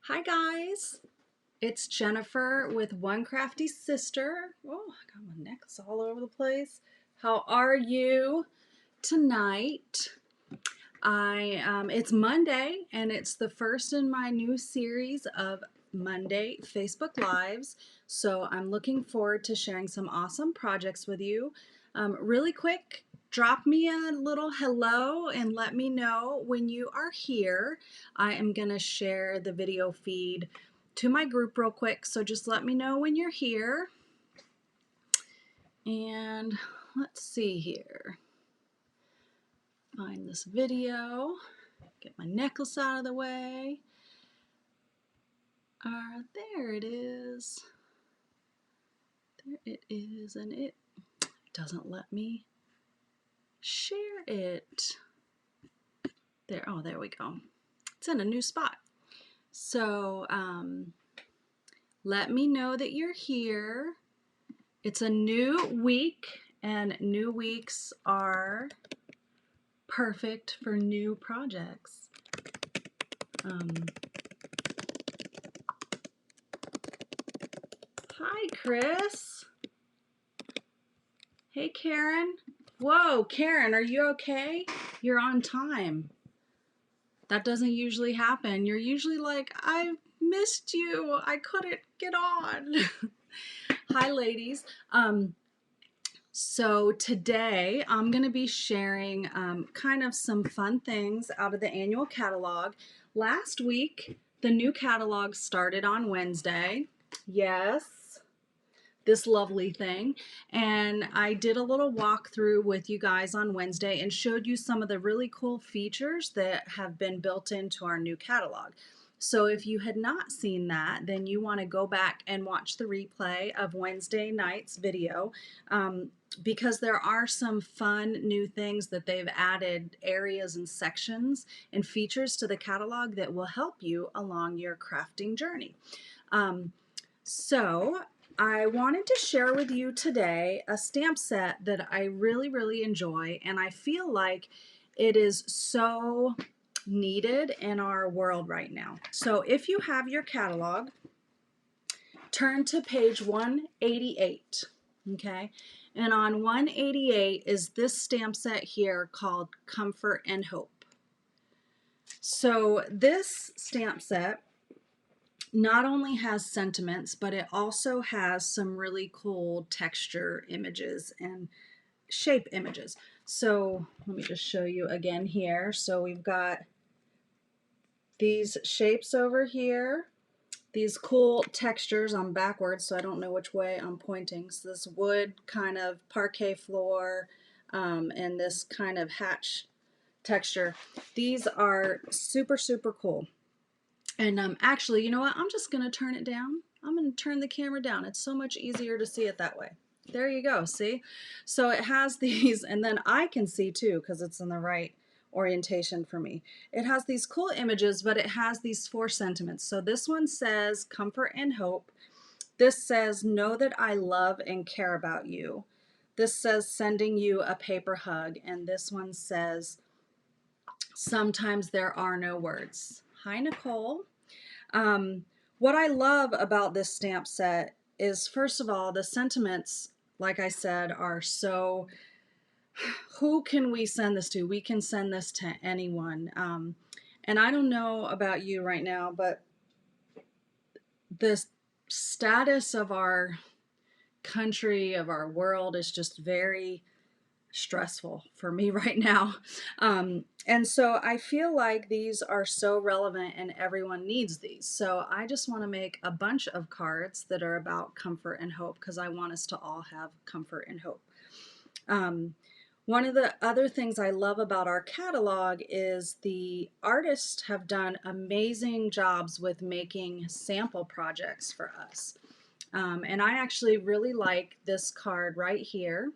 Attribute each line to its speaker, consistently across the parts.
Speaker 1: Hi guys, it's Jennifer with One Crafty Sister. Oh, I got my necklace all over the place. How are you tonight? It's Monday and it's the first in my new series of Monday Facebook Lives. So I'm looking forward to sharing some awesome projects with you. Really quick, drop me a little hello and let me know when you are here. I am going to share the video feed to my group real quick, so just let me know when you're here. And let's see here. Find this video. Get my necklace out of the way. There it is. There it is, and it doesn't let me share it. There, oh, there we go. It's in a new spot. So let me know that you're here. It's a new week, and new weeks are perfect for new projects. Hi, Chris. Hey, Karen. Whoa, Karen, are you okay? You're on time. That doesn't usually happen. You're usually like, I missed you. I couldn't get on. Hi, ladies. So today I'm going to be sharing kind of some fun things out of the annual catalog. Last week, the new catalog started on Wednesday. Yes, this lovely thing. And I did a little walkthrough with you guys on Wednesday and showed you some of the really cool features that have been built into our new catalog. So if you had not seen that, then you want to go back and watch the replay of Wednesday night's video, because there are some fun new things that they've added, areas and sections and features to the catalog that will help you along your crafting journey. So I wanted to share with you today a stamp set that I really enjoy, and I feel like it is so needed in our world right now. So if you have your catalog, turn to page 188, okay? And on 188 is this stamp set here called Comfort and Hope. So this stamp set not only has sentiments, but it also has some really cool texture images and shape images. So let me just show you again here. So we've got these shapes over here, these cool textures. I'm backwards, so I don't know which way I'm pointing. So this wood kind of parquet floor, and this kind of hatch texture. These are super cool. And actually, you know what? I'm just going to turn it down. I'm going to turn the camera down. It's so much easier to see it that way. There you go. See? So it has these, and then I can see too because it's in the right orientation for me. It has these cool images, but it has these 4 sentiments. So this one says comfort and hope. This says know that I love and care about you. This says sending you a paper hug. And this one says sometimes there are no words. Hi, Nicole. What I love about this stamp set is, first of all, the sentiments, like I said, are so, who can we send this to? We can send this to anyone. And I don't know about you right now, but the status of our country, of our world, is just very stressful for me right now. And so I feel like these are so relevant and everyone needs these. So I just want to make a bunch of cards that are about comfort and hope because I want us to all have comfort and hope. One of the other things I love about our catalog is the artists have done amazing jobs with making sample projects for us. And I actually really like this card right here.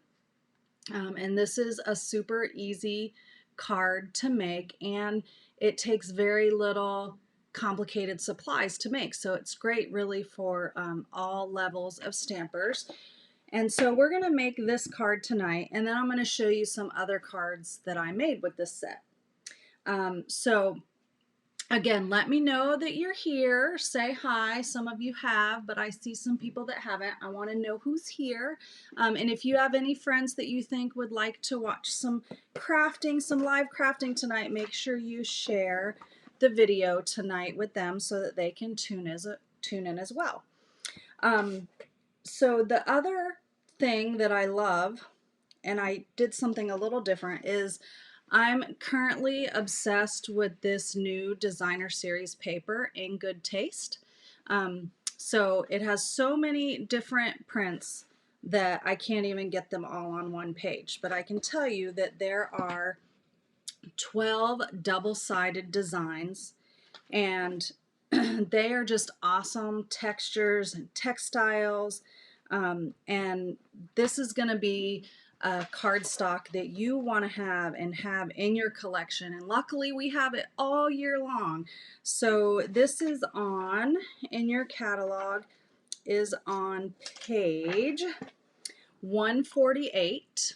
Speaker 1: And this is a super easy card to make, and it takes very little complicated supplies to make. So it's great really for all levels of stampers. And so we're going to make this card tonight, and then I'm going to show you some other cards that I made with this set. So Again, let me know that you're here. Say hi. Some of you have, but I see some people that haven't. I want to know who's here. And if you have any friends that you think would like to watch some crafting, some live crafting tonight, make sure you share the video tonight with them so that they can tune in as well. So the other thing that I love, and I did something a little different, is I'm currently obsessed with this new designer series paper in Good Taste. So it has so many different prints that I can't even get them all on one page, but I can tell you that there are 12 double-sided designs, and they are just awesome textures and textiles. And this is going to be a cardstock that you want to have and have in your collection. And luckily we have it all year long. So this is on, in your catalog, is on page 148.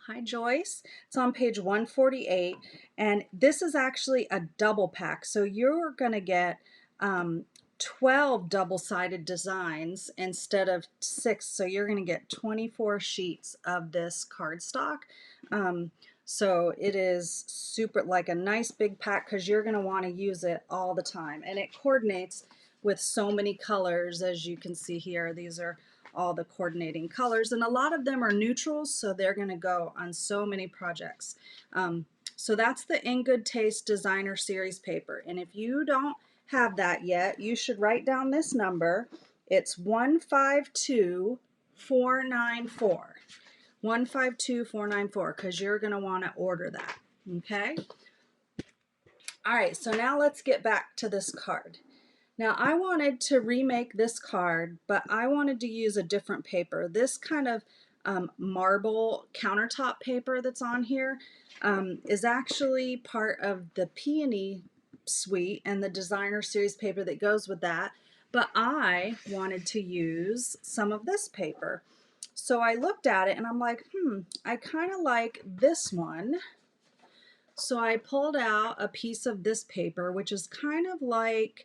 Speaker 1: Hi, Joyce. It's on page 148, and this is actually a double pack. So you're going to get 12 double-sided designs instead of 6. So you're going to get 24 sheets of this cardstock. So it is super, like a nice big pack, because you're going to want to use it all the time. And it coordinates with so many colors, as you can see here. These are all the coordinating colors, and a lot of them are neutrals, so they're going to go on so many projects. So that's the In Good Taste Designer Series paper, and if you don't have that yet, you should write down this number. It's 152494. 152494, because you're going to want to order that. Okay? All right, so now let's get back to this card. Now I wanted to remake this card, but I wanted to use a different paper. This kind of marble countertop paper that's on here is actually part of the Peony suite and the designer series paper that goes with that. But I wanted to use some of this paper. So I looked at it and I'm like, I kind of like this one. So I pulled out a piece of this paper, which is kind of like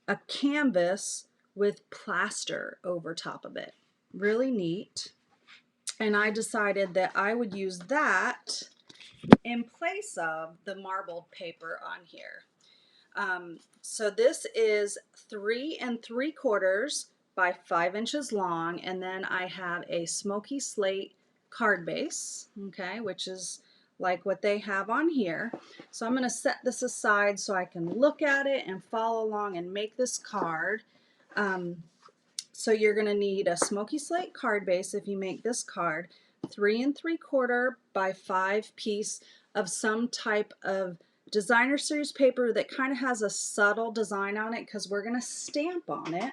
Speaker 1: a canvas with plaster over top of it. Really neat. And I decided that I would use that in place of the marbled paper on here. So this is 3 3/4 by 5 inches long, and then I have a smoky slate card base, okay, which is like what they have on here. So I'm going to set this aside so I can look at it and follow along and make this card. So you're going to need a smoky slate card base if you make this card, 3 3/4 by 5 piece of some type of designer series paper that kind of has a subtle design on it, because we're going to stamp on it.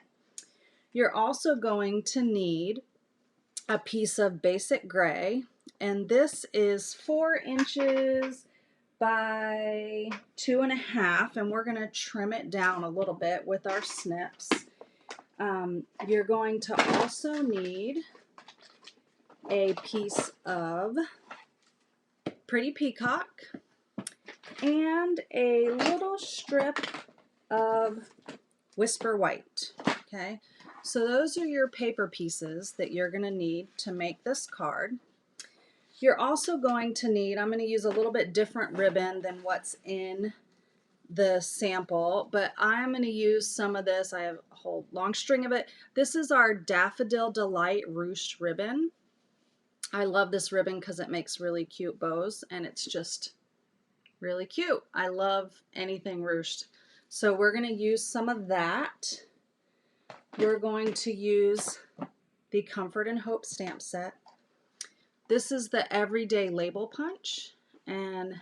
Speaker 1: You're also going to need a piece of basic gray, and this is 4 inches by 2.5, and we're going to trim it down a little bit with our snips. You're going to also need a piece of Pretty Peacock and a little strip of Whisper White. Okay, so those are your paper pieces that you're going to need to make this card. You're also going to need, I'm going to use a little bit different ribbon than what's in the sample, but I'm going to use some of this. I have a whole long string of it. This is our Daffodil Delight ruched ribbon. I love this ribbon because it makes really cute bows, and it's just really cute. I love anything ruched. So we're going to use some of that. We're going to use the Comfort and Hope stamp set. This is the Everyday Label Punch, and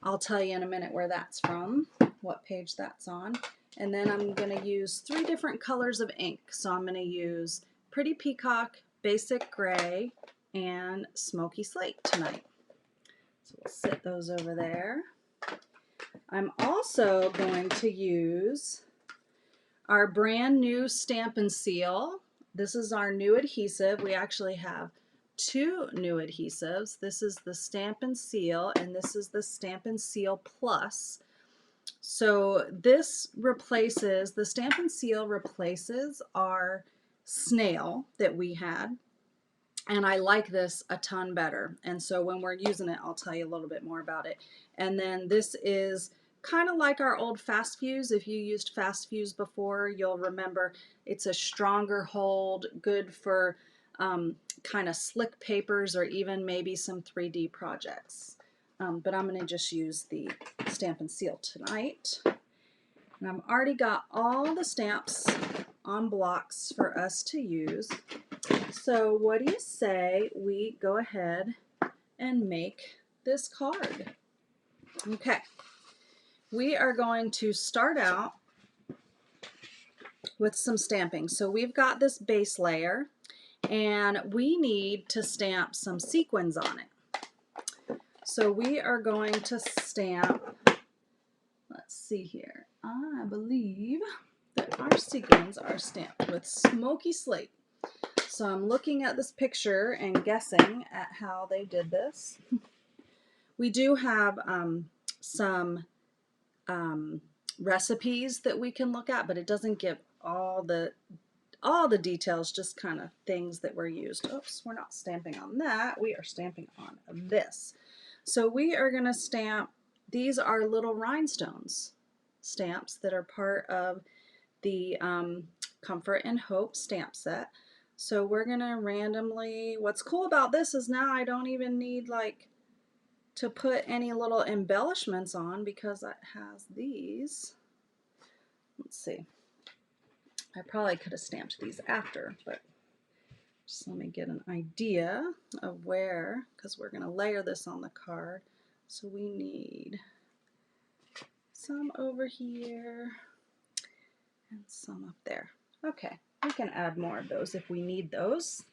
Speaker 1: I'll tell you in a minute where that's from, what page that's on. And then I'm going to use 3 different colors of ink. So I'm going to use Pretty Peacock, Basic Gray, and Smoky Slate tonight. So we'll set those over there. I'm also going to use our brand new Stamp and Seal. This is our new adhesive. We actually have 2 new adhesives. This is the Stamp and Seal, and this is the Stamp and Seal Plus. So this replaces, the Stampin' Seal replaces our snail that we had. And I like this a ton better. And so when we're using it, I'll tell you a little bit more about it. And then this is kind of like our old Fast Fuse. If you used Fast Fuse before, you'll remember it's a stronger hold, good for kind of slick papers or even maybe some 3D projects. But I'm going to just use the Stampin' Seal tonight. And I've already got all the stamps on blocks for us to use. So what do you say we go ahead and make this card? Okay, we are going to start out with some stamping. So we've got this base layer and we need to stamp some sequins on it. So we are going to stamp, let's see here, I believe that our sequins are stamped with Smoky Slate. So I'm looking at this picture and guessing at how they did this. We do have some recipes that we can look at, but it doesn't give all the details, just kind of things that were used. Oops, we're not stamping on that. We are stamping on this. So we are going to stamp, these are little rhinestones stamps that are part of the Comfort and Hope stamp set. So we're going to randomly, what's cool about this is now I don't even need like to put any little embellishments on because it has these. Let's see. I probably could have stamped these after, but just let me get an idea of where, because we're going to layer this on the card. So we need some over here and some up there. Okay, we can add more of those if we need those.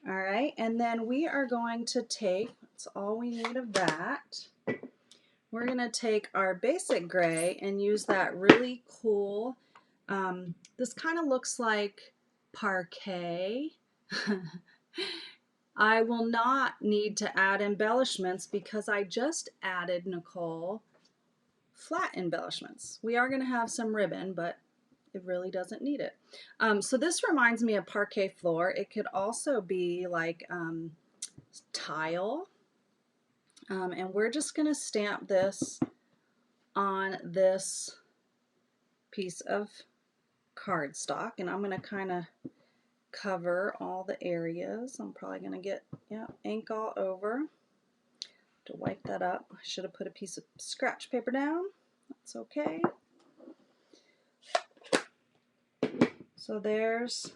Speaker 1: All right, and then we are going to take, that's all we need of that. We're going to take our basic gray and use that really cool, this kind of looks like parquet. I will not need to add embellishments because I just added, Nicole, flat embellishments. We are going to have some ribbon, but it really doesn't need it. So this reminds me of parquet floor. It could also be like tile. And we're just going to stamp this on this piece of cardstock. And I'm going to kind of cover all the areas. I'm probably going to get ink all over. To wipe that up. I should have put a piece of scratch paper down. That's okay. So there's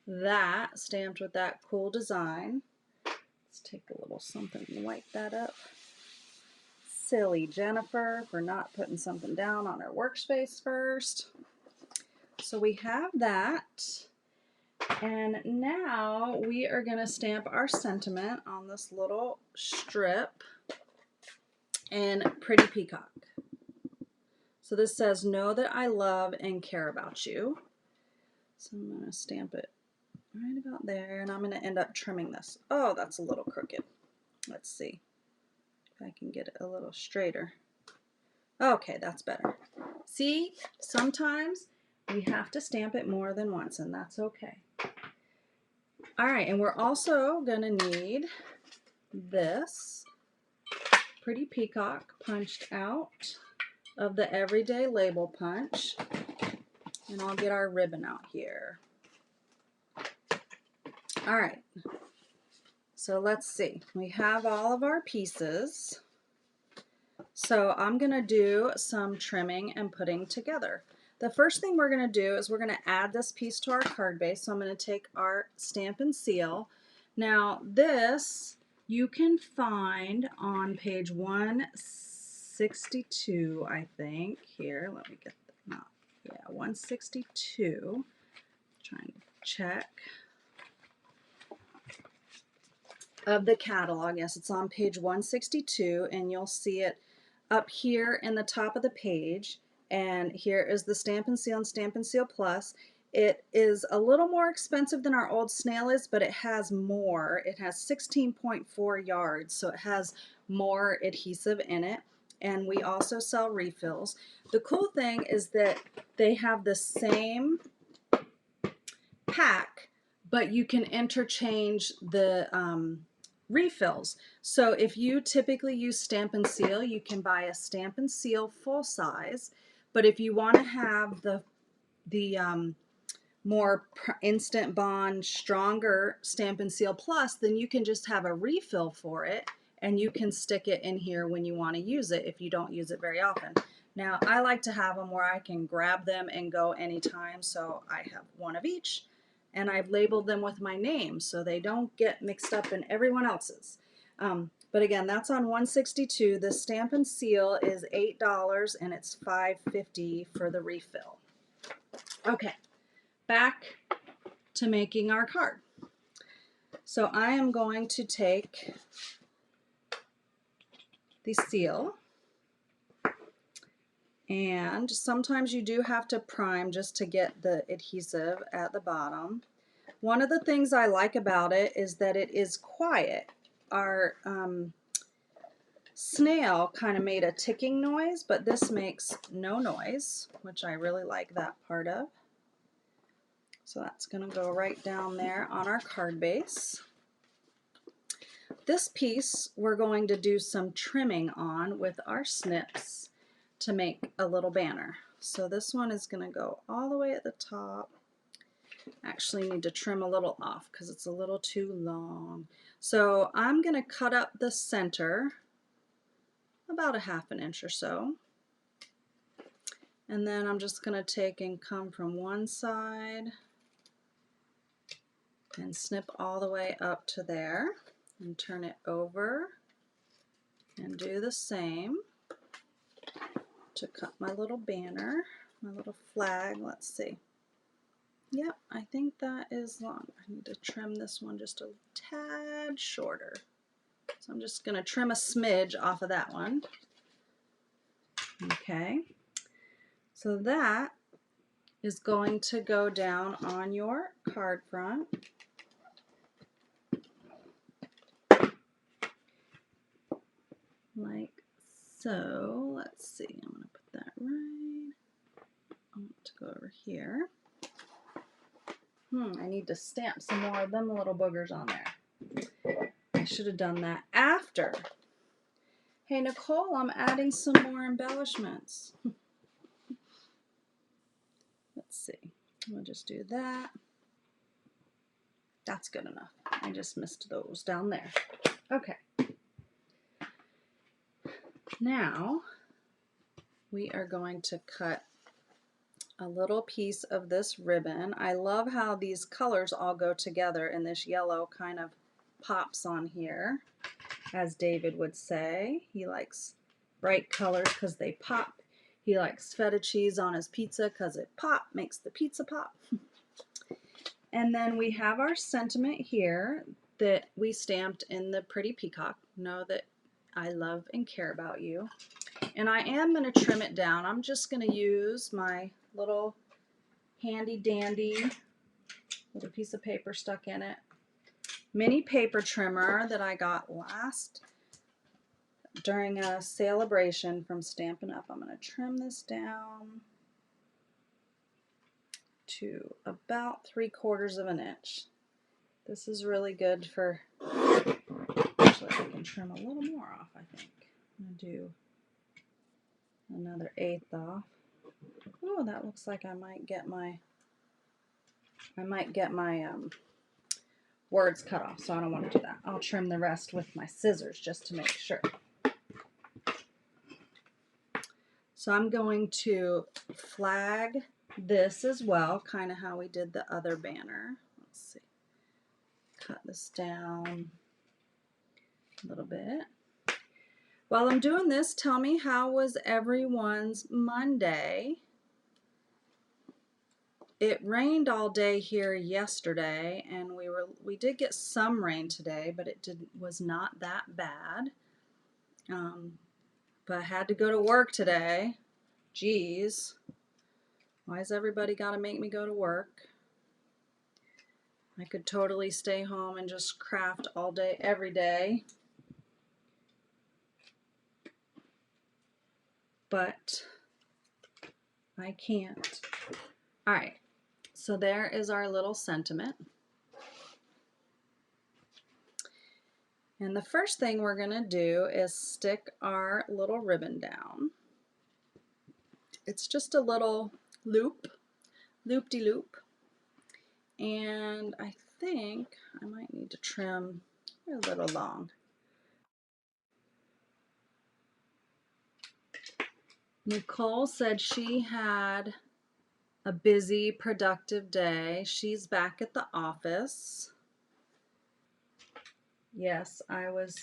Speaker 1: that stamped with that cool design. Let's take a little something and wipe that up. Silly Jennifer for not putting something down on her workspace first. So we have that. And now we are going to stamp our sentiment on this little strip in Pretty Peacock. So this says, know that I love and care about you. So I'm going to stamp it right about there, and I'm going to end up trimming this. Oh, that's a little crooked. Let's see if I can get it a little straighter. Okay, that's better. See, sometimes we have to stamp it more than once, and that's okay. All right, and we're also going to need this Pretty Peacock punched out of the Everyday Label Punch. And I'll get our ribbon out here. All right, so let's see. We have all of our pieces. So I'm going to do some trimming and putting together. The first thing we're going to do is we're going to add this piece to our card base. So I'm going to take our Stampin' Seal. Now this you can find on page 162, I think. Here, let me get that. Yeah, 162. Trying to check. Of the catalog. Yes, it's on page 162, and you'll see it up here in the top of the page. And here is the Stampin' Seal and Stampin' Seal Plus. It is a little more expensive than our old snail is, but it has more. It has 16.4 yards, so it has more adhesive in it. and we also sell refills. The cool thing is that they have the same pack, but you can interchange the refills. So if you typically use Stamp and Seal, you can buy a Stamp and Seal full size. But if you want to have the more instant bond, stronger Stamp and Seal Plus, then you can just have a refill for it, and you can stick it in here when you want to use it if you don't use it very often. Now, I like to have them where I can grab them and go anytime, so I have one of each, and I've labeled them with my name so they don't get mixed up in everyone else's. But again, that's on 162. The Stamp and Seal is $8 and it's $5.50 for the refill. Okay, back to making our card. So I am going to take the seal, and sometimes you do have to prime just to get the adhesive at the bottom. One of the things I like about it is that it is quiet. Our snail kind of made a ticking noise, but this makes no noise, which I really like that part of. So that's going to go right down there on our card base. This piece we're going to do some trimming on with our snips to make a little banner. So this one is going to go all the way at the top. Actually need to trim a little off because it's a little too long. So I'm going to cut up the center about a ½ inch or so. And then I'm just going to take and come from one side and snip all the way up to there and turn it over and do the same to cut my little banner, my little flag. Let's see. Yep, I think that is long. I need to trim this one just a tad shorter. So I'm just going to trim a smidge off of that one. Okay, so that is going to go down on your card front. Like so. Let's see, I'm going to put that right. I want to go over here. I need to stamp some more of them little boogers on there. I should have done that after. Hey Nicole, I'm adding some more embellishments. Let's see. We'll just do that. That's good enough. I just missed those down there. Okay. Now we are going to cut a little piece of this ribbon. I love how these colors all go together, and this yellow kind of pops on here, as David would say. He likes bright colors because they pop. He likes feta cheese on his pizza because it makes the pizza pop. And then we have our sentiment here that we stamped in the Pretty Peacock. Know that I love and care about you. And I am going to trim it down. I'm just going to use my little handy dandy little piece of paper stuck in it mini paper trimmer that I got during a celebration from Stampin' Up. I'm going to trim this down to about 3/4 of an inch. This is really good for, actually I can trim a little more off, I think. I'm going to do another 1/8 off. Oh, that looks like I might get my words cut off, so I don't want to do that. I'll trim the rest with my scissors just to make sure. So I'm going to flag this as well, kind of how we did the other banner. Let's see. Cut this down a little bit. While I'm doing this, tell me, how was everyone's Monday? It rained all day here yesterday, and we did get some rain today, but it was not that bad. But I had to go to work today. Geez, why has everybody got to make me go to work? I could totally stay home and just craft all day, every day. but I can't. All right, so there is our little sentiment. And the first thing we're going to do is stick our little ribbon down. It's just a little loop-de-loop. And I think I might need to trim a little long. Nicole said she had a busy, productive day. She's back at the office. Yes, I was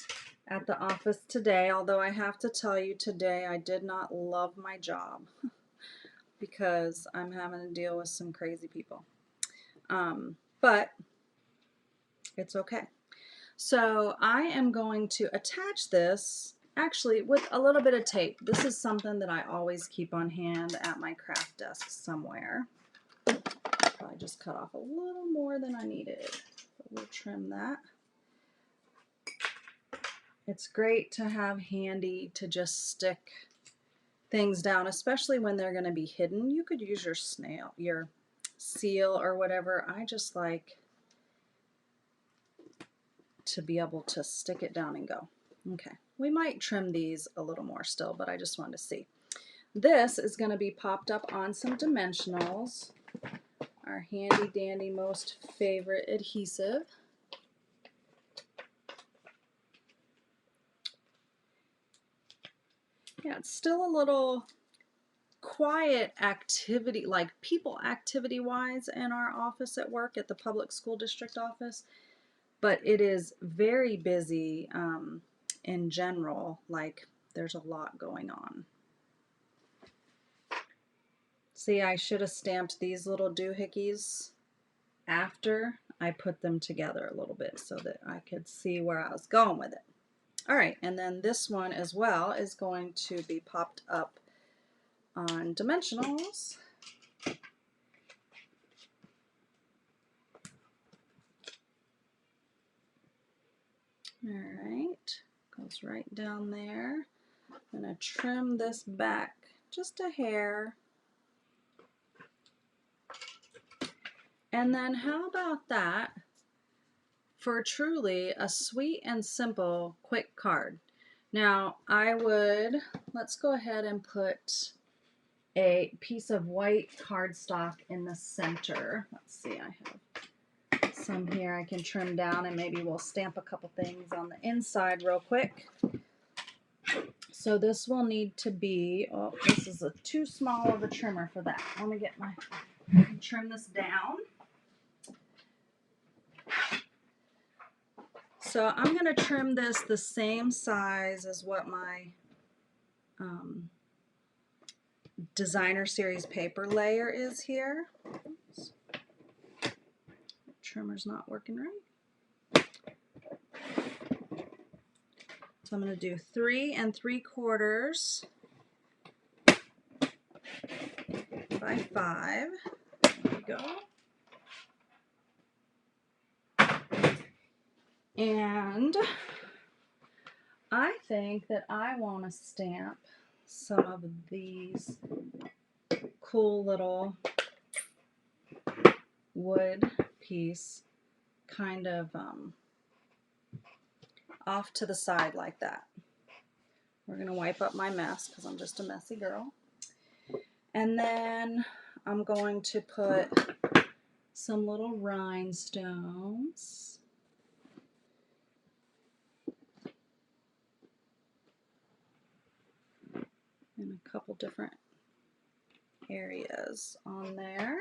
Speaker 1: at the office today, although I have to tell you today I did not love my job because I'm having to deal with some crazy people. But it's okay. So I am going to attach this actually with a little bit of tape. This is something that I always keep on hand at my craft desk somewhere. I just cut off a little more than I needed, but we'll trim that. It's great to have handy to just stick things down, especially when they're going to be hidden. You could use your seal or whatever. I just like to be able to stick it down and go. Okay, we might trim these a little more still, but I just wanted to see. This is going to be popped up on some dimensionals, our handy dandy most favorite adhesive. Yeah, it's still a little quiet activity, like people activity wise in our office at work at the public school district office, but it is very busy in general. Like there's a lot going on. See, I should have stamped these little doohickeys after I put them together a little bit so that I could see where I was going with it. All right, and then this one as well is going to be popped up on dimensionals. All right, goes right down there. I'm going to trim this back just a hair. And then how about that for truly a sweet and simple quick card? Now let's go ahead and put a piece of white cardstock in the center. Let's see, I have some here I can trim down, and maybe we'll stamp a couple things on the inside real quick. So this will need to be, oh, this is too small of a trimmer for that. Let me get trim this down. So I'm going to trim this the same size as what my designer series paper layer is here. Oops. Trimmer's not working right. So I'm going to do 3 3/4 by 5. There we go. And I think that I want to stamp some of these cool little wood piece kind of off to the side like that. We're going to wipe up my mess because I'm just a messy girl. And then I'm going to put some little rhinestones in a couple different areas on there.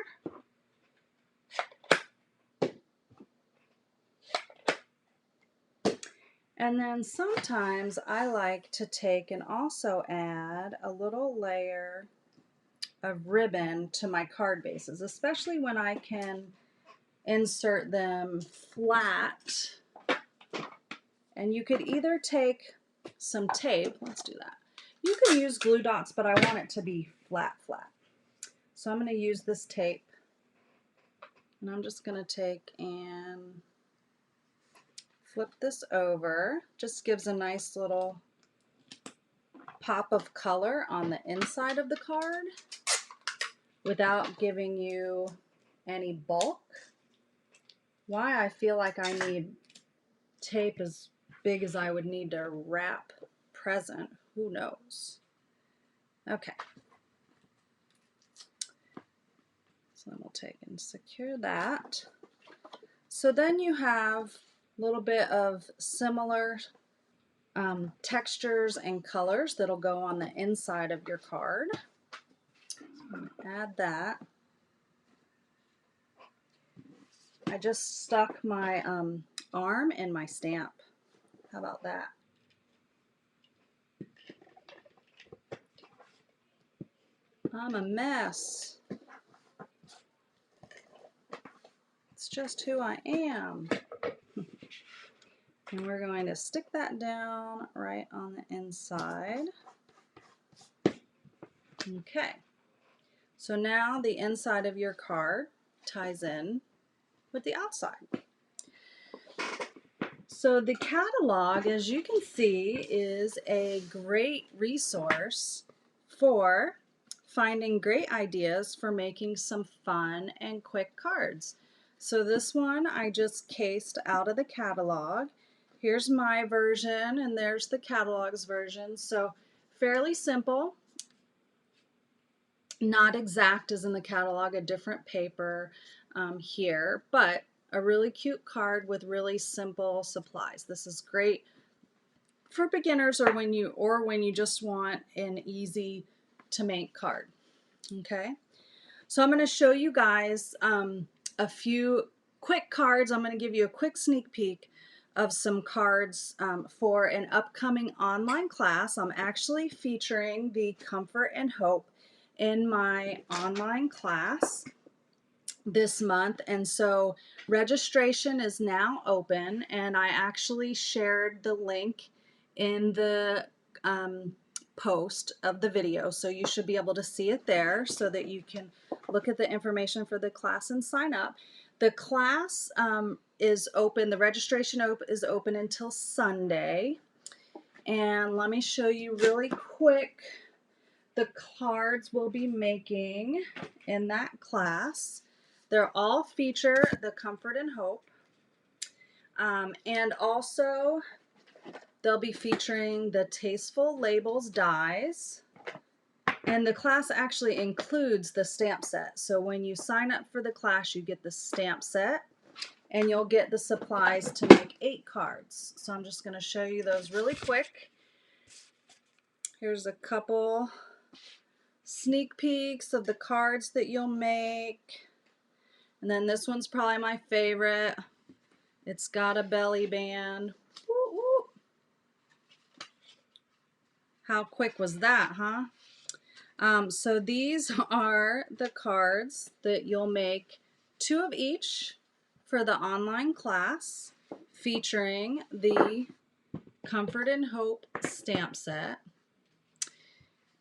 Speaker 1: And then sometimes I like to take and also add a little layer of ribbon to my card bases, especially when I can insert them flat. And you could either take some tape, let's do that. You can use glue dots, but I want it to be flat. So I'm going to use this tape, and I'm just going to take and flip this over. Just gives a nice little pop of color on the inside of the card without giving you any bulk. Why I feel like I need tape as big as I would need to wrap present, who knows? Okay. So then we'll take and secure that. So then you have a little bit of similar textures and colors that'll go on the inside of your card. So I'm gonna add that. I just stuck my arm in my stamp. How about that? I'm a mess. It's just who I am. And we're going to stick that down right on the inside. Okay. So now the inside of your card ties in with the outside. So the catalog, as you can see, is a great resource for finding great ideas for making some fun and quick cards. So this one I just cased out of the catalog. Here's my version and there's the catalog's version. So fairly simple, not exact as in the catalog, a different paper here, but a really cute card with really simple supplies. This is great for beginners or when you just want an easy to make card. Okay, so I'm going to show you guys a few quick cards. I'm going to give you a quick sneak peek of some cards for an upcoming online class. I'm actually featuring the Comfort and Hope in my online class this month, and so registration is now open, and I actually shared the link in the post of the video, so you should be able to see it there so that you can look at the information for the class and sign up. The class is open, the registration is open until Sunday, and let me show you really quick the cards we'll be making in that class. They're all feature the Comfort and Hope, and also they'll be featuring the Tasteful Labels dies, and the class actually includes the stamp set. So when you sign up for the class, you get the stamp set, and you'll get the supplies to make 8 cards. So I'm just going to show you those really quick. Here's a couple sneak peeks of the cards that you'll make. And then this one's probably my favorite. It's got a belly band. Woo, woo. How quick was that, huh? So these are the cards that you'll make, 2 of each for the online class, featuring the Comfort and Hope stamp set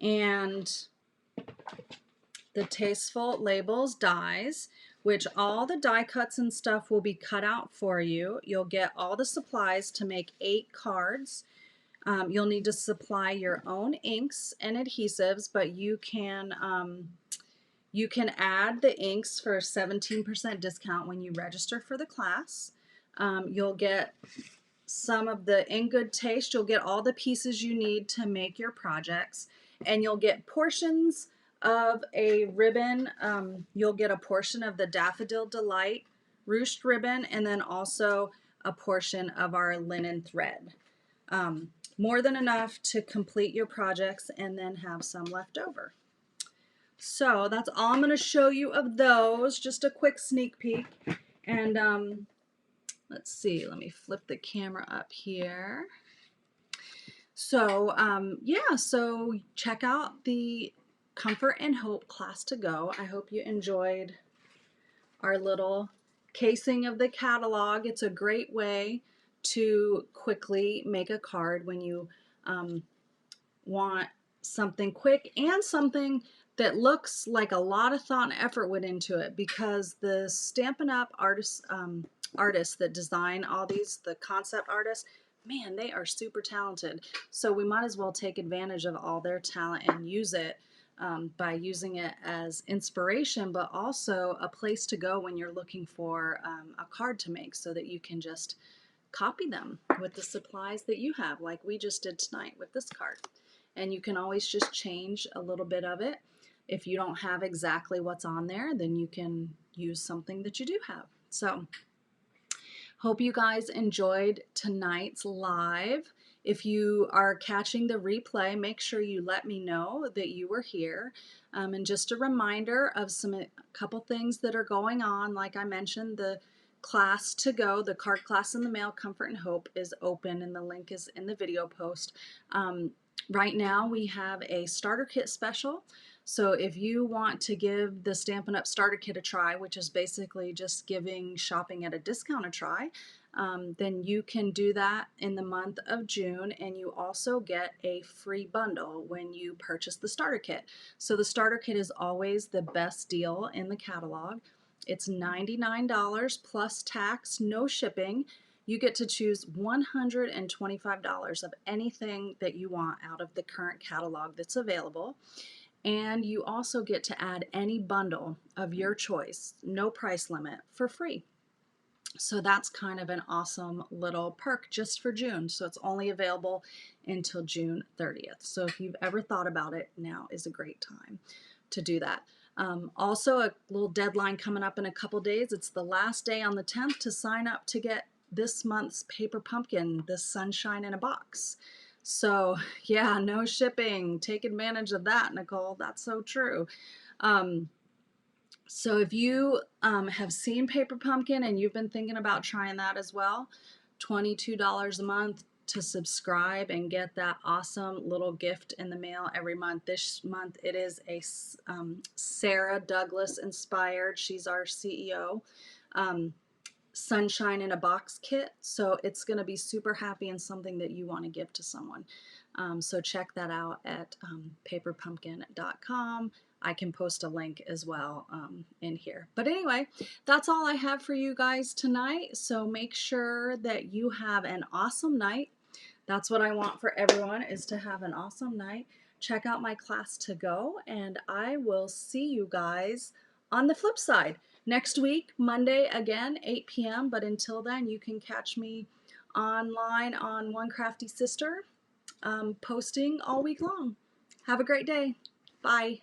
Speaker 1: and the Tasteful Labels dies, which all the die cuts and stuff will be cut out for you. You'll get all the supplies to make 8 cards. You'll need to supply your own inks and adhesives, but you can add the inks for a 17% discount when you register for the class. You'll get some of the In Good Taste. You'll get all the pieces you need to make your projects, and you'll get portions of a ribbon. You'll get a portion of the Daffodil Delight ruched ribbon, and then also a portion of our linen thread. More than enough to complete your projects and then have some left over. So that's all I'm going to show you of those, just a quick sneak peek. And let's see, let me flip the camera up here. So yeah, so check out the Comfort and Hope class to go. I hope you enjoyed our little casing of the catalog. It's a great way to quickly make a card when you want something quick and something that looks like a lot of thought and effort went into it, because the Stampin' Up! Artists that design all these, the concept artists, man, they are super talented. So we might as well take advantage of all their talent and use it by using it as inspiration, but also a place to go when you're looking for a card to make so that you can just copy them with the supplies that you have, like we just did tonight with this card. And you can always just change a little bit of it. If you don't have exactly what's on there, then you can use something that you do have. So hope you guys enjoyed tonight's live. If you are catching the replay, make sure you let me know that you were here. And just a reminder of a couple things that are going on. Like I mentioned, the class to go, the card class in the mail, Comfort and Hope, is open, and the link is in the video post. Right now we have a starter kit special. So if you want to give the Stampin' Up! Starter Kit a try, which is basically just giving shopping at a discount a try, then you can do that in the month of June, and you also get a free bundle when you purchase the starter kit. So the starter kit is always the best deal in the catalog. It's $99 plus tax, no shipping. You get to choose $125 of anything that you want out of the current catalog that's available. And you also get to add any bundle of your choice, no price limit, for free. So that's kind of an awesome little perk just for June. So it's only available until June 30th. So if you've ever thought about it, now is a great time to do that. Also, a little deadline coming up in a couple days. It's the last day on the 10th to sign up to get this month's Paper Pumpkin, the Sunshine in a Box. So yeah, no shipping. Take advantage of that, Nicole. That's so true. So if you have seen Paper Pumpkin and you've been thinking about trying that as well, $22 a month to subscribe and get that awesome little gift in the mail every month. This month it is a Sarah Douglas inspired, she's our CEO, Sunshine in a Box kit. So it's going to be super happy and something that you want to give to someone. So check that out at paperpumpkin.com. I can post a link as well in here. But anyway, that's all I have for you guys tonight. So make sure that you have an awesome night. That's what I want for everyone, is to have an awesome night. Check out my class to go, and I will see you guys on the flip side. Next week, Monday again, 8 p.m. But until then, you can catch me online on One Crafty Sister, posting all week long. Have a great day. Bye.